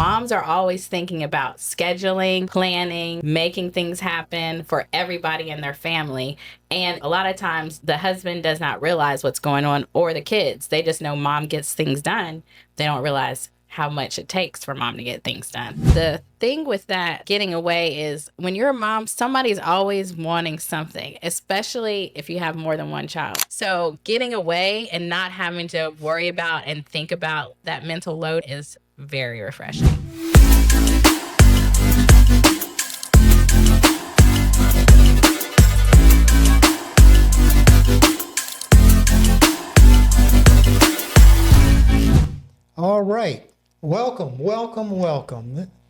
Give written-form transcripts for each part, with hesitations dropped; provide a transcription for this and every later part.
Moms are always thinking about scheduling, planning, making things happen for everybody in their family. And a lot of times the husband does not realize what's going on, or the kids. They just know mom gets things done. They don't realize how much it takes for mom to get things done. The thing with that getting away is when you're a mom, somebody's always wanting something, especially if you have more than one child. So getting away and not having to worry about and think about that mental load is very refreshing. All right. Welcome.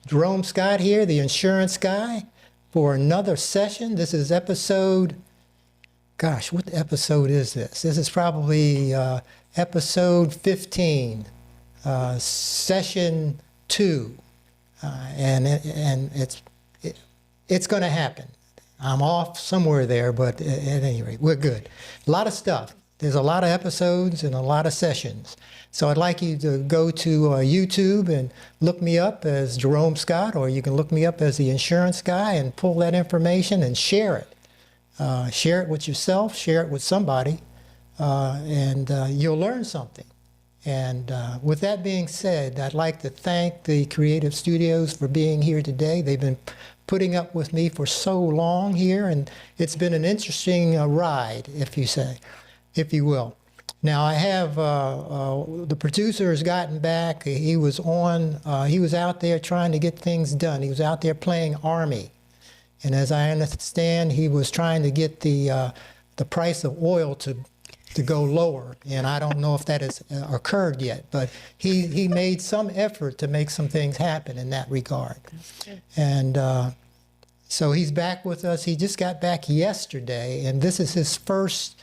Jerome Scott here, the insurance guy, for another session. This is episode, what episode is this? This is probably episode 15, session 2. And it's going to happen. I'm off somewhere there, but at any rate, we're good. A lot of stuff. There's a lot of episodes and a lot of sessions. So I'd like you to go to YouTube and look me up as Jerome Scott, or you can look me up as the insurance guy and pull that information and share it. Share it with yourself, share it with somebody, and you'll learn something. And with that being said, I'd like to thank the Creative Studios for being here today. They've been putting up with me for so long here, and it's been an interesting ride, if you will. Now I have the producer has gotten back. He was out there trying to get things done. He was out there playing Army, and as I understand, he was trying to get the price of oil to go lower. And I don't know if that has occurred yet, but he made some effort to make some things happen in that regard. And so he's back with us. He just got back yesterday, and this is his first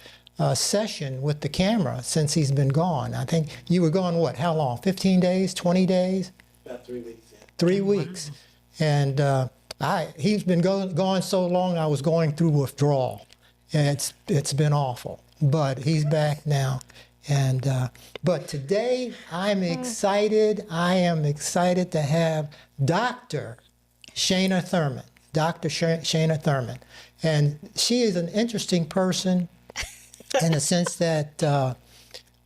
session with the camera since he's been gone. I think you were gone, what, how long? 15 days, 20 days? About 3 weeks. Yeah. 3 weeks. And he's been gone so long, I was going through withdrawal. And it's been awful. But he's back now. And but today I'm excited. I am excited to have Dr. Shanna Thurman. Dr. Shanna Thurman. And she is an interesting person in the sense that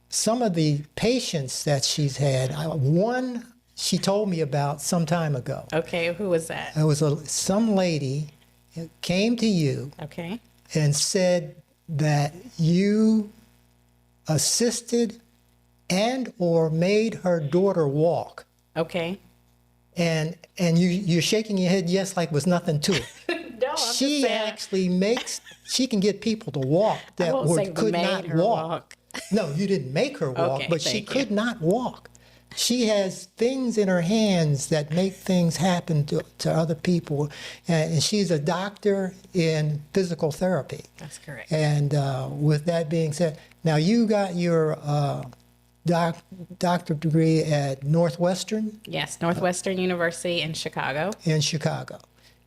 some of the patients that she's had, one she told me about some time ago. Okay, who was that? It was some lady who came to you and said that you assisted and or made her daughter walk. Okay. And you're shaking your head yes like was nothing to it. No, she actually she can get people to walk that could not walk. No, you didn't make her walk, Okay, but she could not walk. She has things in her hands that make things happen to other people. And she's a doctor in physical therapy. That's correct. And with that being said, now you got your doctorate degree at Northwestern? Yes, Northwestern University in Chicago. In Chicago.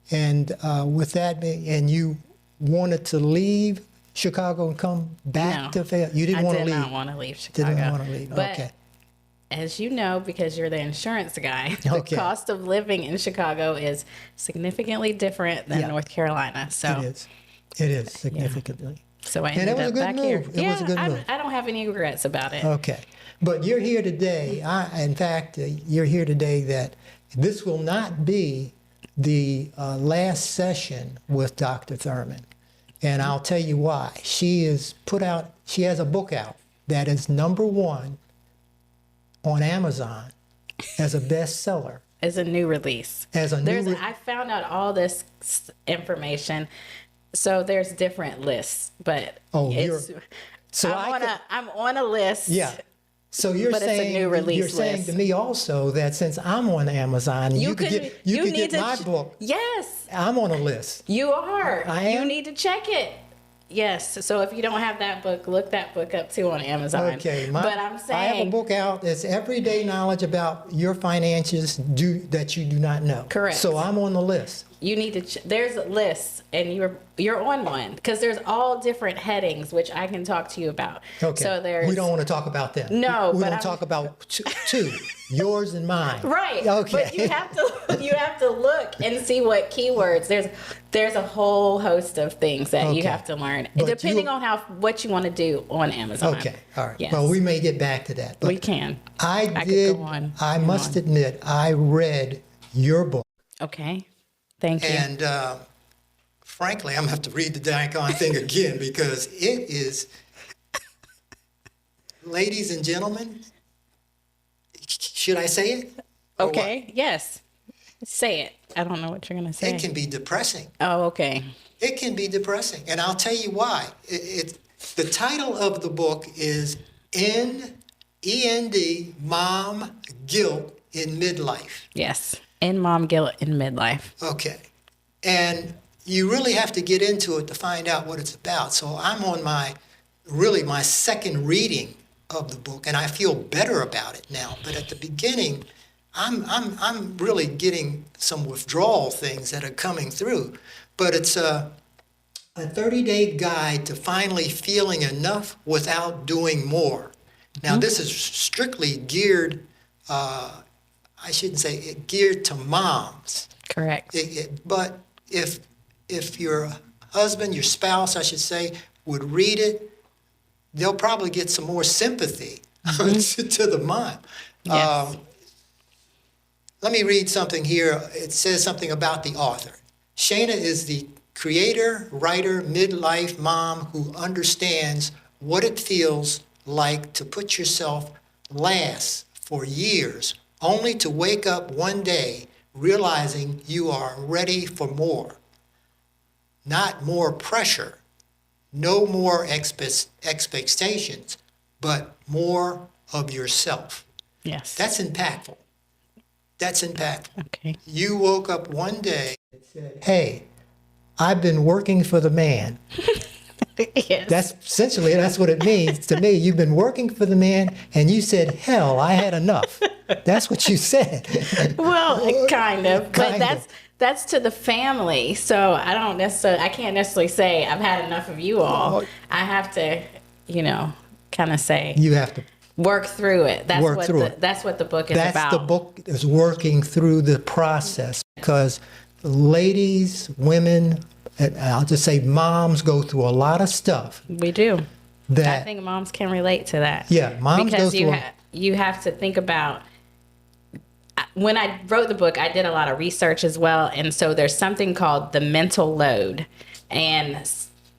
And with that being, and you wanted to leave Chicago and come back to Fayetteville? You didn't want to leave? I did not want to leave Chicago. Didn't want to leave, but okay. As you know, because you're the insurance guy, the cost of living in Chicago is significantly different than North Carolina. So it is significantly. Yeah. So I ended up back here. It was a good move. I don't have any regrets about it. Okay. But you're here today. In fact, you're here today that this will not be the last session with Dr. Thurman. And I'll tell you why. She has a book out that is #1 on Amazon as a bestseller. As a new release. I found out all this information. So there's different lists, but I'm on a list. Yeah. So you're saying to me also that since I'm on Amazon, you could get my book. Yes. I'm on a list. You are. I am? You need to check it. Yes. So if you don't have that book, look that book up too on Amazon. Okay. But I'm saying I have a book out that's everyday knowledge about your finances that you do not know. Correct. So I'm on the list. you need to there's lists, and you're on one, because there's all different headings, which I can talk to you about. Okay. So there's, we don't want to talk about them. No, we but don't talk about two, yours and mine. right. Okay. But you have to look and see what keywords. There's a whole host of things that you Okay. have to learn, But depending on what you want to do on Amazon. Okay. All right. Yes. Well, we may get back to that. But We can. I could did. go on I and must on. admit, I read your book, Okay. Thank you. and frankly, I'm gonna have to read the daggone thing again because it is, ladies and gentlemen. Should I say it? Or what? Okay. Yes. Say it. I don't know what you're gonna say. It can be depressing. Oh, okay. It can be depressing, and I'll tell you why. The title of the book is END, Mom Guilt in Midlife. Yes. In mom guilt in midlife. Okay. And you really have to get into it to find out what it's about. So I'm on my second reading of the book, and I feel better about it now. But at the beginning, I'm really getting some withdrawal things that are coming through. But it's a 30-day guide to finally feeling enough without doing more. Now, this is strictly geared, I shouldn't say it, geared to moms. Correct. But if your husband, your spouse, I should say, would read it, they'll probably get some more sympathy to the mom. Yes. Let me read something here. It says something about the author. Shanna is the creator, writer, midlife mom who understands what it feels like to put yourself last for years, only to wake up one day realizing you are ready for more. Not more pressure, no more expectations, but more of yourself. Yes. That's impactful. That's impactful. okay. You woke up one day and said, hey, I've been working for the man. Yes. That's what it means to me. You've been working for the man, and you said, hell, I had enough. That's what you said. Well, kind of. Kind But of. that's to the family. So I can't necessarily say I've had enough of you all. I have to, kind of say You have to. work through it. That's Work what through it. That's what the book is about. That's the book is working through the process, because ladies, women, and I'll just say moms go through a lot of stuff We do. I that, think moms can relate to that. yeah, moms Because go through. you have to think about, when I wrote the book, I did a lot of research as well. And so there's something called the mental load. And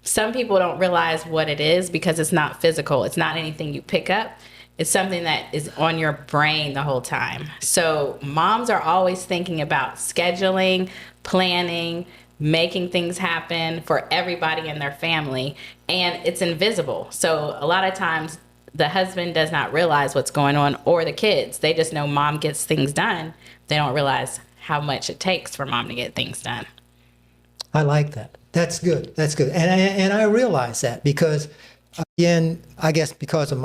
some people don't realize what it is because it's not physical. It's not anything you pick up. It's something that is on your brain the whole time. So moms are always thinking about scheduling, planning, making things happen for everybody in their family. And it's invisible. So a lot of times the husband does not realize what's going on, or the kids. They just know mom gets things done. They don't realize how much it takes for mom to get things done. I like that. That's good. That's good. And I realize that because, again, I guess because of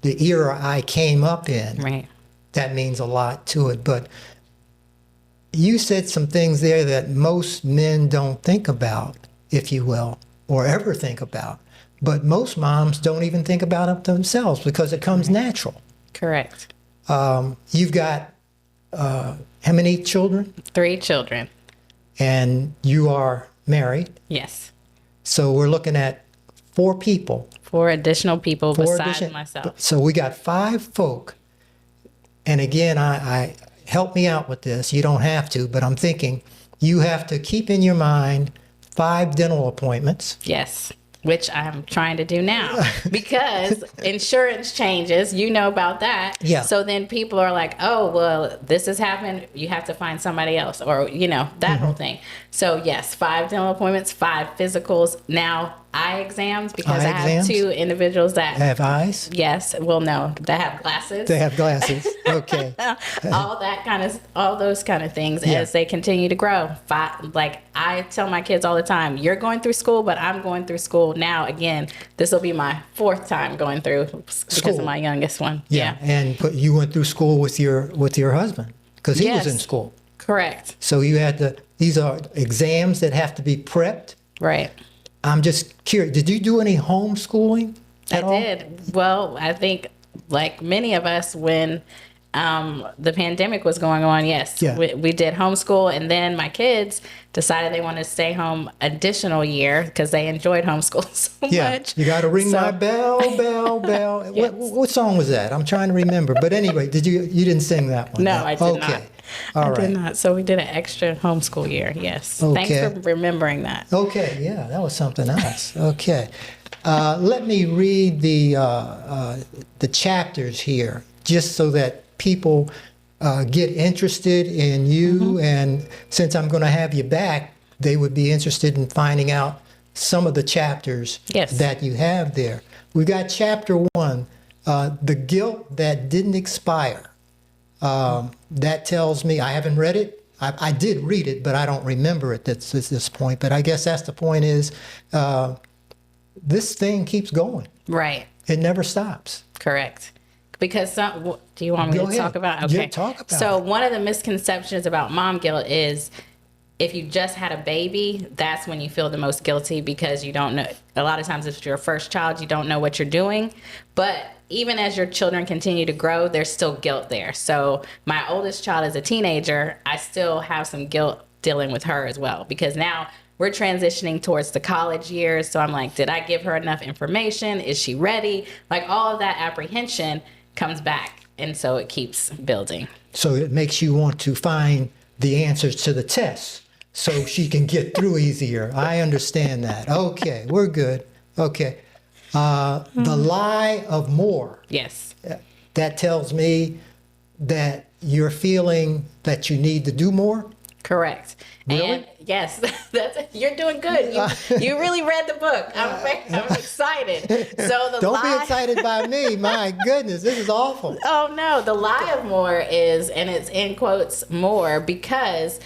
the era I came up in, Right. that means a lot to it. But you said some things there that most men don't think about, if you will, or ever think about. But most moms don't even think about it themselves because it comes natural. Correct. You've got how many children? 3 children. And you are married. Yes. So we're looking at 4 people. 4 additional people Four besides addition- myself. So we got 5 folk. And again, I help me out with this. You don't have to, but I'm thinking you have to keep in your mind 5 dental appointments. Yes. Which I'm trying to do now because insurance changes, you know about that. Yeah. So then people are like, oh, well, this has happened. You have to find somebody else, or, that whole thing. So yes, 5 dental appointments, 5 physicals. Now eye exams, because Eye I have exams? 2 individuals that, Have eyes? yes, well, no, that have glasses. They have glasses. Okay. all those kind of things Yeah. as they continue to grow. Like I tell my kids all the time, you're going through school, but I'm going through school now. Again, this will be my 4th time going through because School. of my youngest one. Yeah. And you went through school with your husband because he was Yes. in school. Correct. So these are exams that have to be prepped. Right. I'm just curious, did you do any homeschooling at all? I did. Well, I think like many of us, when the pandemic was going on, yes, Yeah. we did homeschool, and then my kids decided they wanted to stay home additional year because they enjoyed homeschool so much. You got to ring So- my bell, bell, bell. Yes. What song was that? I'm trying to remember. But anyway, you didn't sing that one? No, I did not. Okay. All I right. did not. So we did an extra homeschool year. Yes. Okay. Thanks for remembering that. Okay, yeah, that was something else. Okay. Let me read the chapters here, just so that people get interested in you. And since I'm going to have you back, they would be interested in finding out some of the chapters Yes. that you have there. We got chapter 1, The Guilt That Didn't Expire. That tells me, I haven't read it. I did read it, but I don't remember it at this point. But I guess that's the point is, this thing keeps going. Right. It never stops. Correct. Because do you want me Go to ahead. talk about? Yeah, Okay. talk about So it. one of the misconceptions about mom guilt is if you just had a baby, that's when you feel the most guilty because you don't know. A lot of times, if it's your first child, you don't know what you're doing. But even as your children continue to grow, there's still guilt there. So my oldest child is a teenager. I still have some guilt dealing with her as well because now we're transitioning towards the college years. So I'm like, did I give her enough information? Is she ready? Like all of that apprehension comes back. And so it keeps building. So it makes you want to find the answers to the tests so she can get through easier. I understand that. Okay, we're good. Okay. The lie of more. Yes. That tells me that you're feeling that you need to do more. Correct. Really? And yes, you're doing good. You really read the book. I'm excited. So the Don't lie, be excited by me. My goodness, this is awful. Oh no, the lie of more is, and it's in quotes, more because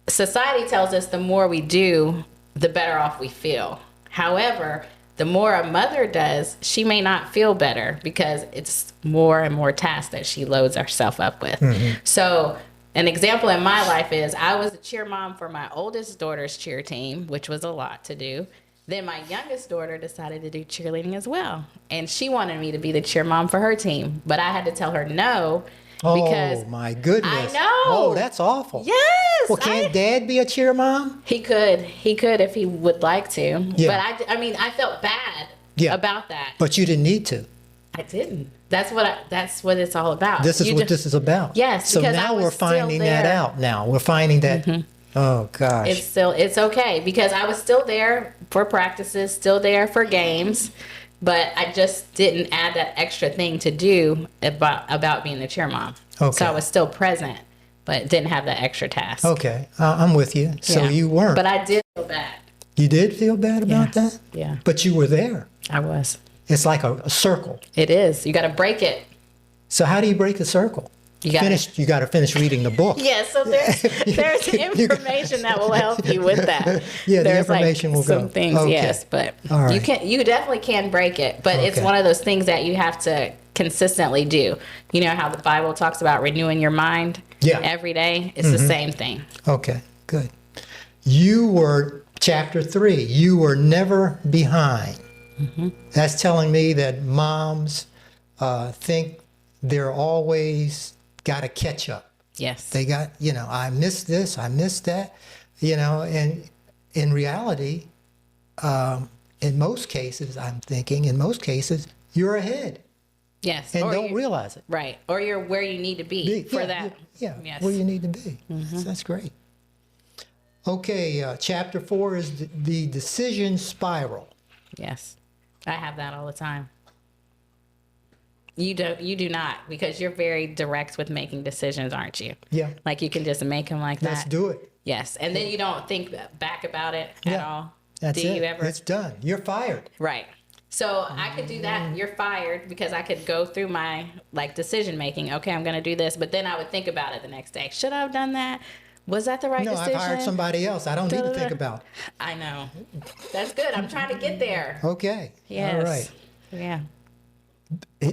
society tells us the more we do, the better off we feel. However, the more a mother does, she may not feel better because it's more and more tasks that she loads herself up with. So an example in my life is I was a cheer mom for my oldest daughter's cheer team, which was a lot to do. Then my youngest daughter decided to do cheerleading as well. And she wanted me to be the cheer mom for her team. But I had to tell her no because Oh, my goodness. I know. Oh, that's awful. yes. Well, can't dad be a cheer mom? He could if he would like to. Yeah. But I felt bad Yeah. about that. But you didn't need to. I didn't. That's what it's all about. This is You what just- this is about. Yes, So because I now was we're finding still that there. out now. We're finding that, oh gosh. It's okay because I was still there for practices, still there for games, but I just didn't add that extra thing to do about being the cheer mom. Okay. So I was still present, but didn't have that extra task. Okay, I'm with you. So Yeah. you weren't. But I did feel bad. You did feel bad about that? Yeah, But you were there. I was. It's like a circle. It is. You got to break it. So how do you break the circle? You got to finish reading the book. Yeah, so there's information that will help you with that. Yeah, the there's information will go. some things, Okay. yes, but All right. you definitely can break it, but it's Okay. one of those things that you have to consistently do. You know how the Bible talks about renewing your mind Yeah. every day? It's the same thing. Okay, good. You were, chapter 3, you were never behind. That's telling me that moms think they're always got to catch up. Yes. They got, I missed this, I missed that, and in reality, in most cases, you're ahead yes. and Or don't you- realize it. Right. Or you're where you need to be for that. Yeah, Yes. where you need to be. That's great. Okay, chapter 4 is the decision spiral. Yes. I have that all the time. You do not, because you're very direct with making decisions, aren't you? Yeah. Like you can just make them like that. Let's do it. Yes. And then you don't think back about it at Yeah. all. That's do it. you ever? It's done. You're fired. Right. So I could do that. You're fired because I could go through my decision making. Okay, I'm going to do this. But then I would think about it the next day. Should I have done that? Was that the right No, decision? I've hired somebody else. I don't need to think about it. I know. That's good. I'm trying to get there. Okay. Yes. All right. Yeah.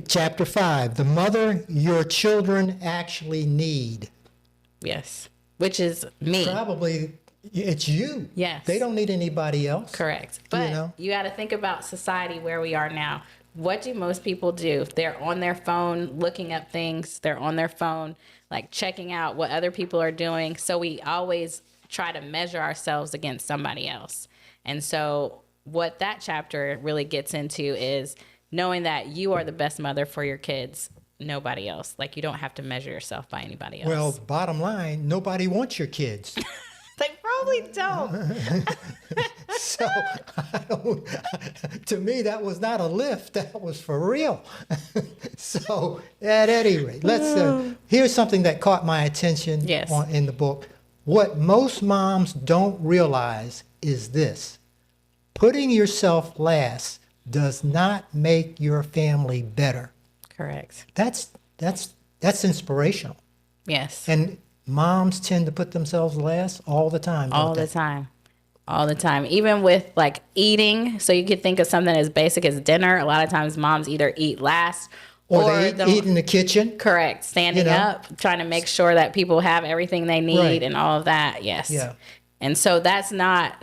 Chapter 5, the mother your children actually need. Yes. Which is me. Probably it's you. Yes. They don't need anybody else. Correct. But you got to think about society where we are now. What do most people do? They're on their phone looking up things. They're on their phone, like checking out what other people are doing. So we always try to measure ourselves against somebody else. And so what that chapter really gets into is knowing that you are the best mother for your kids, nobody else. Like, you don't have to measure yourself by anybody else. Well, bottom line, nobody wants your kids. They probably don't. So, to me, that was not a lift. That was for real. So, at any rate, here's something that caught my attention in the book. What most moms don't realize is this: putting yourself last does not make your family better. Correct. That's inspirational. Yes. And moms tend to put themselves last all the time. All the time. All the time. Even with like eating. So you could think of something as basic as dinner. A lot of times moms either eat last or they eat in the kitchen. Correct. Standing up, trying to make sure that people have everything they need and all of that. Yes. Yeah. And so that's not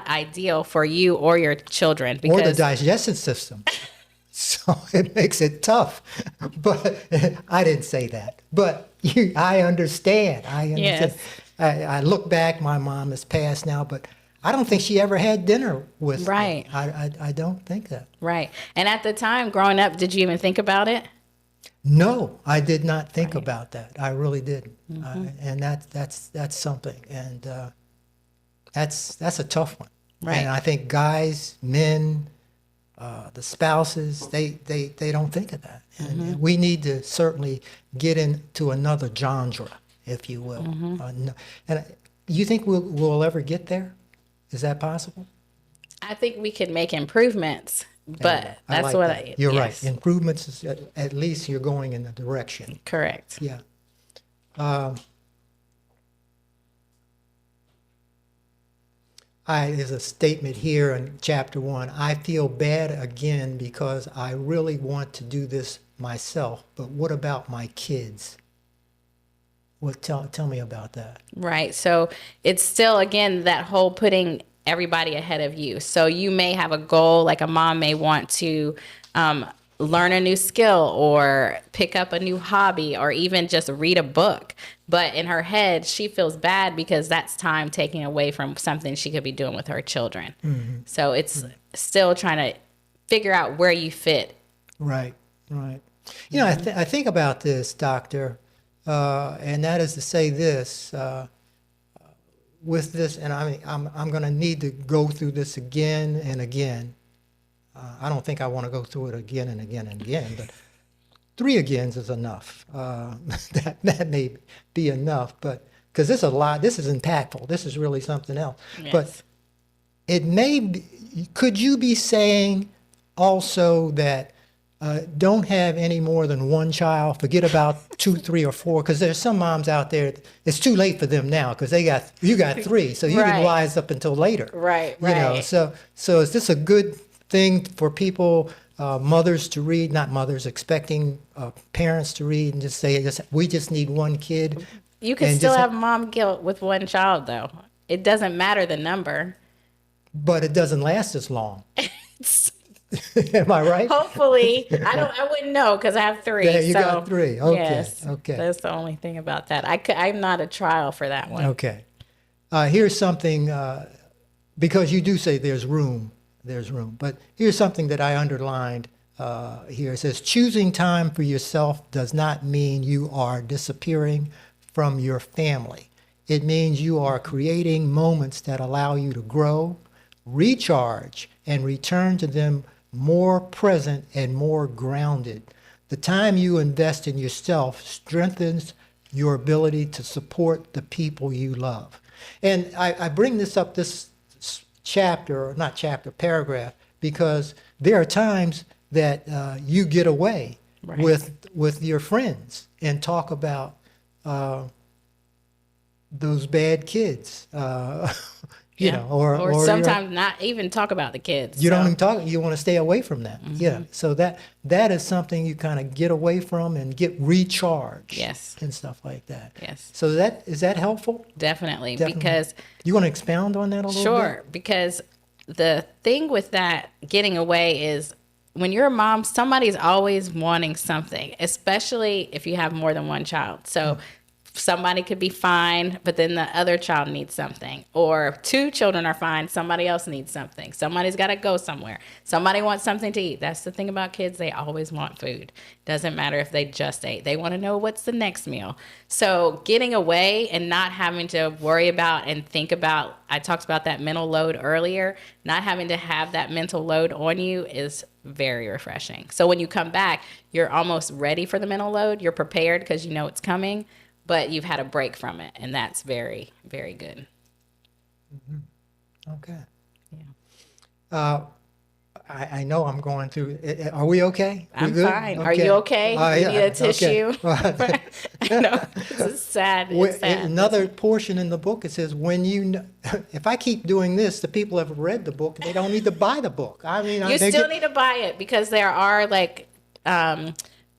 ideal for you or your children. Because or the digestion system. So it makes it tough. But I didn't say that. But I understand. Yes. I look back, my mom has passed now, but I don't think she ever had dinner with me. I don't think that. Right. And at the time, growing up, did you even think about it? No, I did not think about that. I really didn't. And that's something. And that's a tough one. Right. And I think guys, men, the spouses, they don't think of that. And we need to certainly get into another genre, if you will. And you think we'll ever get there? Is that possible? I think we could make improvements, but that's what you're right. Improvements is at least you're going in the direction. Correct. Yeah. There's a statement here in chapter 1. I feel bad again because I really want to do this myself, but what about my kids? Tell me about that. Right. So it's still, again, that whole putting everybody ahead of you. So you may have a goal, like a mom may want to learn a new skill or pick up a new hobby or even just read a book. But in her head, she feels bad because that's time taken away from something she could be doing with her children. So it's still trying to figure out where you fit. Right. You know, I think about this, Doctor, and that is to say this, with this, and I'm going to need to go through this again and again. I don't think I want to go through it again and again and again, but 3 agains is enough. That may be enough, but because this is a lot, this is impactful. This is really something else. Yes. But it may be, could you be saying also that don't have any more than 1 child, forget about 2, 3, or 4, because there's some moms out there, it's too late for them now because you got 3, so you can wise up until later. Right. You know, so is this a good thing for people, mothers to read, not mothers, expecting parents to read and just say, we just need 1 kid? You can still have mom guilt with 1 child, though. It doesn't matter the number. But it doesn't last as long. Am I right? Hopefully. I wouldn't know because I have 3. Yeah, you got 3. Okay. Yes, okay. That's the only thing about that. I'm not a trial for that one. Okay. Here's something, because you do say there's room. But here's something that I underlined here. It says, choosing time for yourself does not mean you are disappearing from your family. It means you are creating moments that allow you to grow, recharge, and return to them more present and more grounded. The time you invest in yourself strengthens your ability to support the people you love. And I bring this up, this paragraph, because there are times that you get away with your friends and talk about those bad kids, Yeah. or Or sometimes not even talk about the kids. you don't So, even talk. You want to stay away from that. Yeah. So that is something you kind of get away from and get recharged. yes. And stuff like that. Yes. So is that helpful? Definitely. Definitely. Because You want to expound on that a little bit? sure, because the thing with that getting away is when you're a mom, somebody's always wanting something, especially if you have more than one child. So somebody could be fine, but then the other child needs something. Or two children are fine, somebody else needs something. Somebody's got to go somewhere. Somebody wants something to eat. That's the thing about kids. They always want food. Doesn't matter if they just ate. They want to know what's the next meal. So getting away and not having to worry about and think about, I talked about that mental load earlier, not having to have that mental load on you is very refreshing. So when you come back, you're almost ready for the mental load. You're prepared because you know it's coming, but you've had a break from it, and that's very, very good. Okay. Yeah. I know I'm going through. Are we okay? We I'm good? fine. Are you okay? You need a tissue? Okay. No, it's sad. It's sad. Another portion in the book, it says, if I keep doing this, the people have read the book, they don't need to buy the book. I mean, you still need to buy it because there are like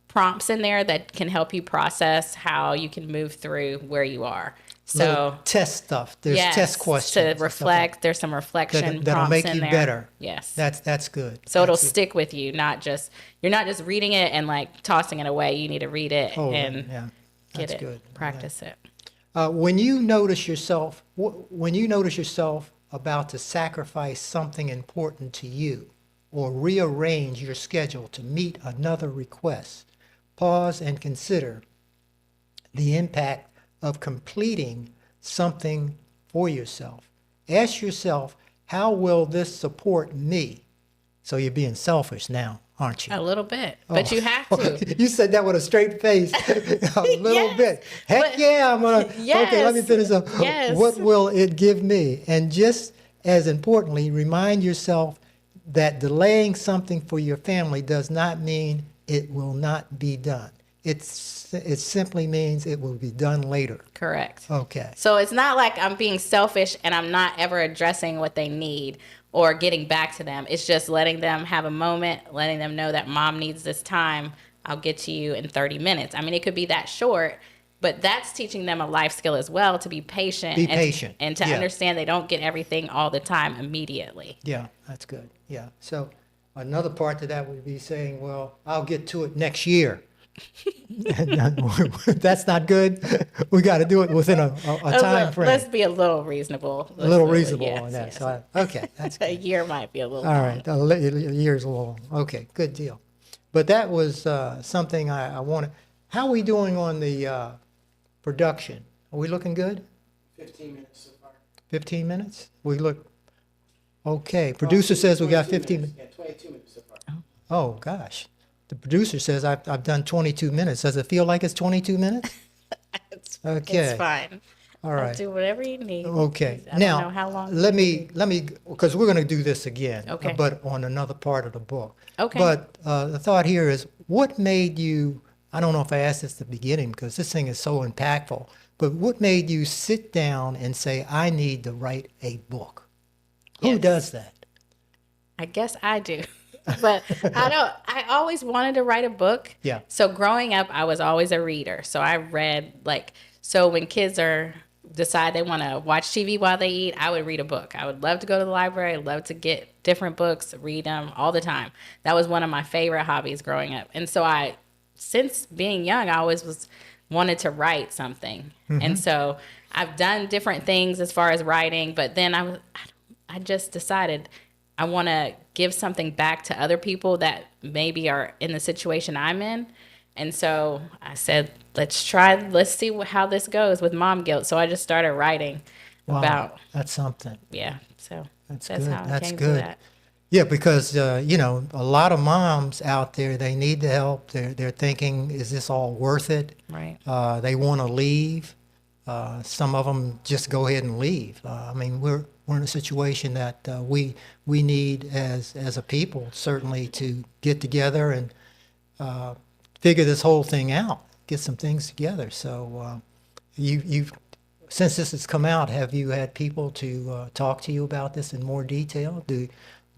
prompts in there that can help you process how you can move through where you are. So test stuff. There's test questions to reflect. There's some reflection that'll prompts make in you there. better. Yes. That's good. So it'll stick with you, you're not just reading it and like tossing it away. You need to read it and get it, good. practice it. When you notice yourself about to sacrifice something important to you or rearrange your schedule to meet another request, pause and consider the impact of completing something for yourself. Ask yourself, how will this support me? So you're being selfish now, aren't you? A little bit, but you have to. You said that with a straight face. A little bit. Heck yeah, I'm going to. Yes, okay, let me finish up. Yes. What will it give me? And just as importantly, remind yourself that delaying something for your family does not mean it will not be done. It simply means it will be done later. Correct. Okay. So it's not like I'm being selfish and I'm not ever addressing what they need or getting back to them. It's just letting them have a moment, letting them know that mom needs this time. I'll get to you in 30 minutes. I mean, it could be that short, but that's teaching them a life skill as well, to be patient. And to understand they don't get everything all the time immediately. Yeah, that's good. Yeah. So another part to that would be saying, well, I'll get to it next year. That's not good. We got to do it within a time frame. Let's be a little reasonable. A little reasonable yes, on that. Yes. So okay, that's good. A year might be a little all long. right. A year's a little. Okay, good deal. But that was something I wanted. How are we doing on the production? Are we looking good? 15 minutes so far. 15 minutes? We look okay. Producer says we got 15 minutes. Yeah, 22 minutes so far. Oh gosh. The producer says I've done 22 minutes. Does it feel like it's 22 minutes? Okay. It's fine. All right. I'll do whatever you need. Okay. I Now, don't know how long. let me, because we're going to do this again, Okay. but on another part of the book. Okay. But the thought here is, what made you, I don't know if I asked this at the beginning because this thing is so impactful, but what made you sit down and say, I need to write a book? Who Yes. does that? I guess I do. But I always wanted to write a book. Yeah. So growing up, I was always a reader. So I read so when kids decide they want to watch TV while they eat, I would read a book. I would love to go to the library. I'd love to get different books, read them all the time. That was one of my favorite hobbies growing up. And so since being young, I always wanted to write something. Mm-hmm. And so I've done different things as far as writing, but then I just decided I want to give something back to other people that maybe are in the situation I'm in. And so I said, let's see how this goes with mom guilt. So I just started writing about. That's something. Yeah. So that's good. How I came to that. Yeah, because, a lot of moms out there, they need the help. They're thinking, is this all worth it? Right. They want to leave. Some of them just go ahead and leave. I mean, we're in a situation that we need as a people certainly to get together and figure this whole thing out, get some things together. So you've since this has come out, have you had people to talk to you about this in more detail? Do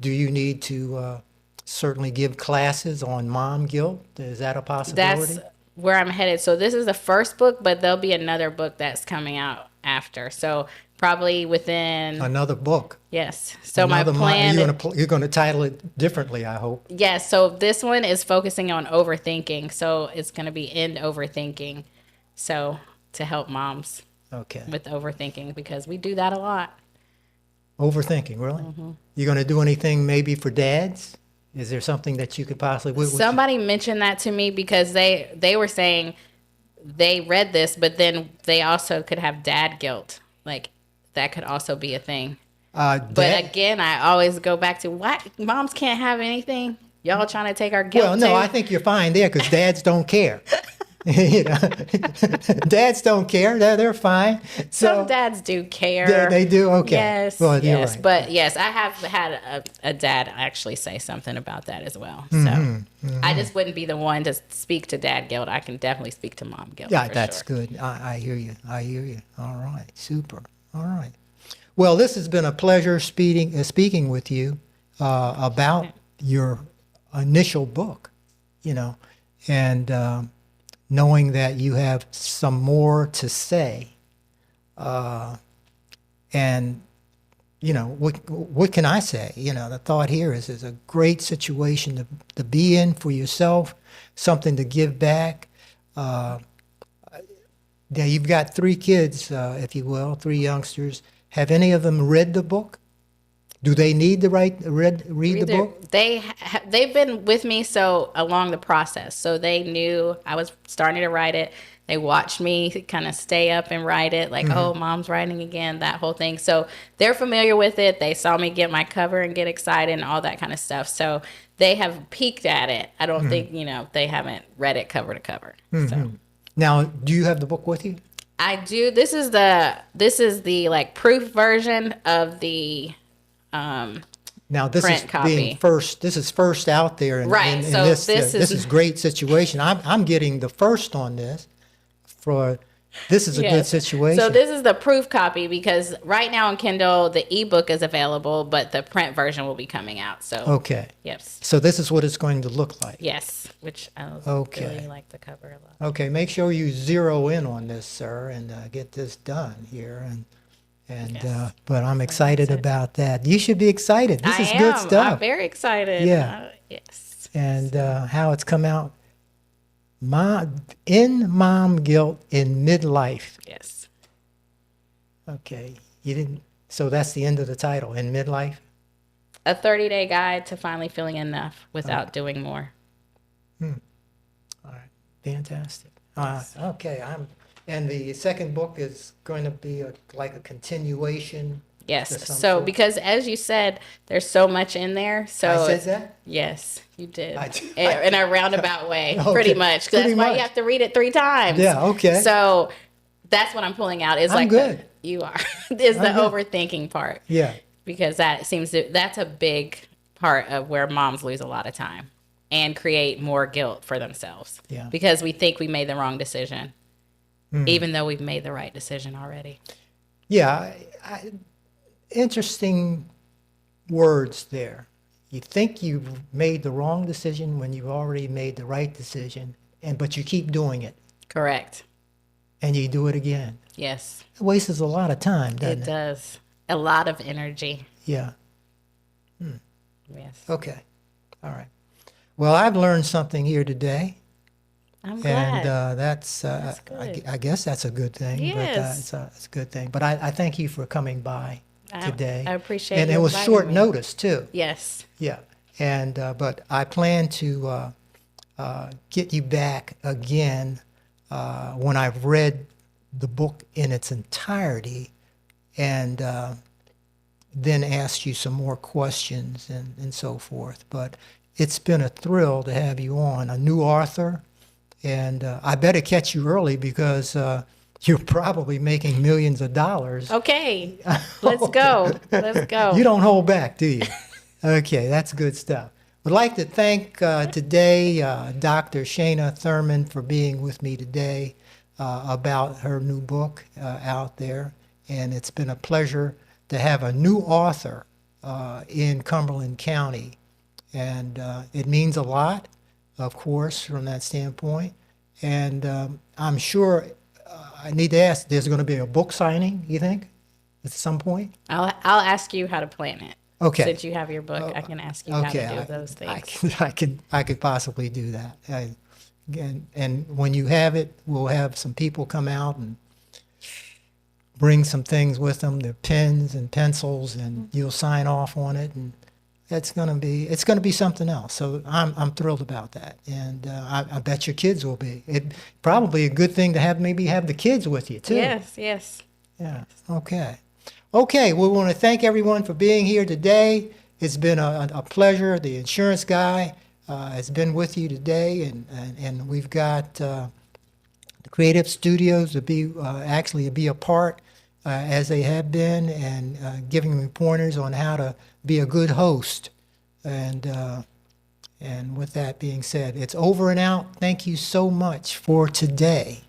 you need to certainly give classes on mom guilt? Is that a possibility? That's where I'm headed. So this is the first book, but there'll be another book that's coming out after. So probably within Another book. yes. So my Another plan. you're going to title it differently, I hope. Yes. So this one is focusing on overthinking. So it's going to be end overthinking. So to help moms Okay. with overthinking because we do that a lot. Overthinking, really? Mm-hmm. You going to do anything maybe for dads? Is there something that you could possibly? Somebody mentioned that to me because they were saying they read this, but then they also could have dad guilt. Like that could also be a thing. But again, I always go back to why moms can't have anything. Y'all trying to take our guilt. Well, no, too? I think you're fine there because dads don't care. You know, dads don't care. They're fine. Some dads do care. They do. Okay. Yes. Well, you're yes. right. But yes, I have had a dad actually say something about that as well. So I just wouldn't be the one to speak to dad guilt. I can definitely speak to mom guilt. Yeah, for that's sure. good. I hear you. I hear you. All right. Super. All right. Well, this has been a pleasure speaking with you about your initial book, you know, and knowing that you have some more to say. And, you know, what can I say? You know, the thought here is a great situation to be in for yourself, something to give back. Yeah, you've got 3 kids, if you will, 3 youngsters. Have any of them read the book? Do they need to read the book? They've been with me so along the process. So they knew I was starting to write it. They watched me kind of stay up and write it, like, oh, mom's writing again, that whole thing. So they're familiar with it. They saw me get my cover and get excited and all that kind of stuff. So they have peeked at it. I don't think, you know, they haven't read it cover to cover. So. Now, do you have the book with you? I do. This is the like proof version of the Now this print is copy. being first. This is first out there, in, Right, in so this. this This is- is great situation. I'm getting the first on this. This is a good Yes. situation. So this is the proof copy because right now on Kindle the ebook is available, but the print version will be coming out. So Okay. yes, So this is what it's going to look like. yes, which I Okay. really like the cover a lot. Okay. Make sure you zero in on this, sir, and get this done here. Yes. But I'm excited about that. You should be excited. This is good stuff. I'm very excited. Yeah. Yes. And how it's come out. Mom guilt in midlife. Yes. Okay, you didn't. So that's the end of the title. In midlife. A 30-day guide to finally feeling enough without doing more. All right, fantastic. Okay, and the second book is going to be like a continuation. Yes. to some So sort? because as you said, there's so much in there. So I said it's- that. Yes, you did. I did. In a roundabout way, Okay, pretty much. 'Cause pretty that's why much. you have to read it 3 times. Yeah, okay. So that's what I'm pulling out. Is I'm like good. you are is the I'm good. overthinking part Yeah. because that's a big part of where moms lose a lot of time and create more guilt for themselves. Yeah. Because we think we made the wrong decision, even though we've made the right decision already. Yeah. Interesting words there. You think you've made the wrong decision when you've already made the right decision, but you keep doing it, Correct. and you do it again. Yes, It wastes a lot of time, doesn't it it? does. A lot of energy. Yeah. Yes. Okay. All right. Well, I've learned something here today, I'm glad. and that's good. I guess that's a good thing. Yes. But it's a good thing. But I thank you for coming by today. I appreciate And you it was inviting short me. notice too. Yes. Yeah. And but I plan to get you back again when I've read the book in its entirety, and then ask you some more questions and so forth. But it's been a thrill to have you on, a new author, and I better catch you early because you're probably making millions of dollars. Okay. Let's go. Let's go. You don't hold back, do you? Okay, that's good stuff. Would like to thank today Dr. Shanna Thurman for being with me today. about her new book out there. And it's been a pleasure to have a new author in Cumberland County. And it means a lot, of course, from that standpoint. And I'm sure I need to ask, there's going to be a book signing, you think, at some point? I'll ask you how to plan it. Okay. Since you have your book, I can ask you how to do those things. I could possibly do that. And when you have it, we'll have some people come out and bring some things with them, their pens and pencils, and you'll sign off on it, and it's going to be something else. So I'm thrilled about that, and I bet your kids will be. It probably a good thing to have the kids with you too. Yes. Yeah. Okay. We want to thank everyone for being here today. It's been a pleasure. The insurance guy has been with you today, and we've got the creative studios to be a part as they have been, and giving me pointers on how to be a good host. And with that being said, it's over and out. Thank you so much for today.